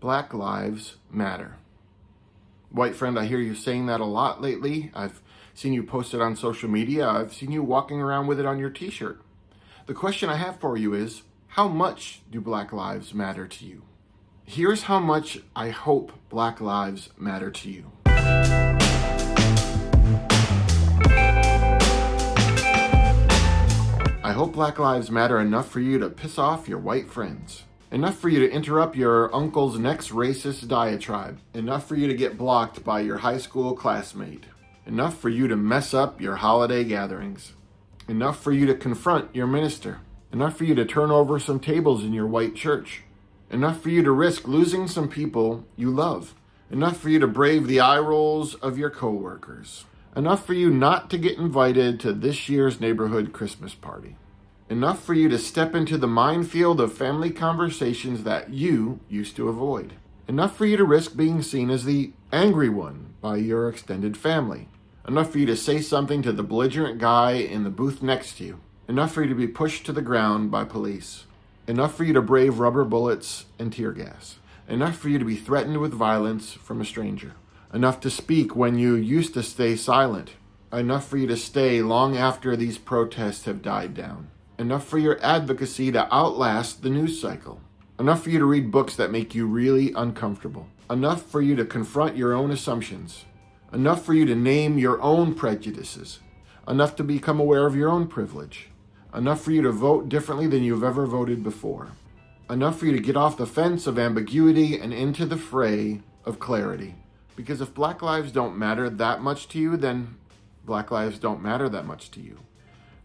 Black lives matter. White friend, I hear you saying that a lot lately. I've seen you post it on social media. I've seen you walking around with it on your t-shirt. The question I have for you is, how much do Black lives matter to you? Here's how much I hope Black lives matter to you. I hope Black lives matter enough for you to piss off your white friends. Enough for you to interrupt your uncle's next racist diatribe. Enough for you to get blocked by your high school classmate. Enough for you to mess up your holiday gatherings. Enough for you to confront your minister. Enough for you to turn over some tables in your white church. Enough for you to risk losing some people you love. Enough for you to brave the eye rolls of your coworkers. Enough for you not to get invited to this year's neighborhood Christmas party. Enough for you to step into the minefield of family conversations that you used to avoid. Enough for you to risk being seen as the angry one by your extended family. Enough for you to say something to the belligerent guy in the booth next to you. Enough for you to be pushed to the ground by police. Enough for you to brave rubber bullets and tear gas. Enough for you to be threatened with violence from a stranger. Enough to speak when you used to stay silent. Enough for you to stay long after these protests have died down. Enough for your advocacy to outlast the news cycle. Enough for you to read books that make you really uncomfortable. Enough for you to confront your own assumptions. Enough for you to name your own prejudices. Enough to become aware of your own privilege. Enough for you to vote differently than you've ever voted before. Enough for you to get off the fence of ambiguity and into the fray of clarity. Because if Black lives don't matter that much to you, then Black lives don't matter that much to you.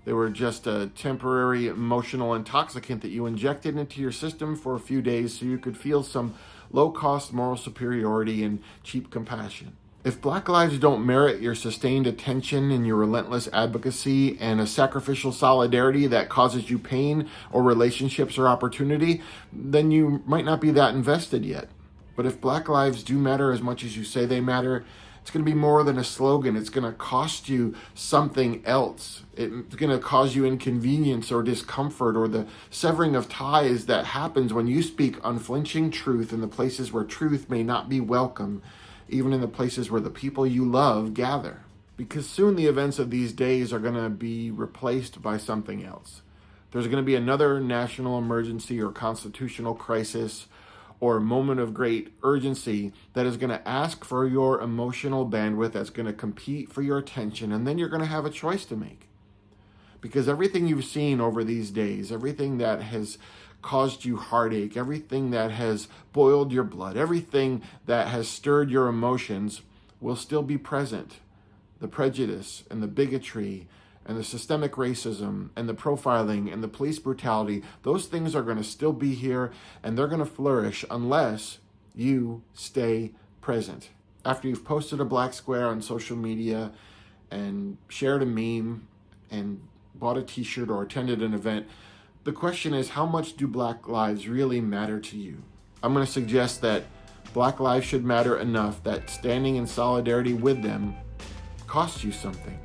They were just a temporary emotional intoxicant that you injected into your system for a few days so you could feel some low-cost moral superiority and cheap compassion. If Black lives don't merit your sustained attention and your relentless advocacy and a sacrificial solidarity that causes you pain or relationships or opportunity, then you might not be that invested yet. But if Black lives do matter as much as you say they matter, it's going to be more than a slogan. It's going to cost you something else. It's going to cause you inconvenience or discomfort or the severing of ties that happens when you speak unflinching truth in the places where truth may not be welcome, even in the places where the people you love gather. Because soon the events of these days are going to be replaced by something else. There's going to be another national emergency or constitutional crisis or a moment of great urgency that is going to ask for your emotional bandwidth, that's going to compete for your attention, and then you're going to have a choice to make. Because everything you've seen over these days, everything that has caused you heartache, everything that has boiled your blood, everything that has stirred your emotions will still be present. The prejudice and the bigotry and the systemic racism and the profiling and the police brutality, those things are going to still be here and they're going to flourish unless you stay present. After you've posted a black square on social media and shared a meme and bought a t-shirt or attended an event, the question is, how much do Black lives really matter to you? I'm going to suggest that Black lives should matter enough that standing in solidarity with them costs you something.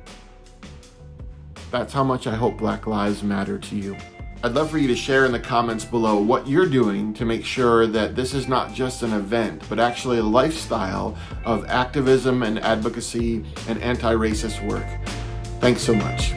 That's how much I hope Black lives matter to you. I'd love for you to share in the comments below what you're doing to make sure that this is not just an event, but actually a lifestyle of activism and advocacy and anti-racist work. Thanks so much.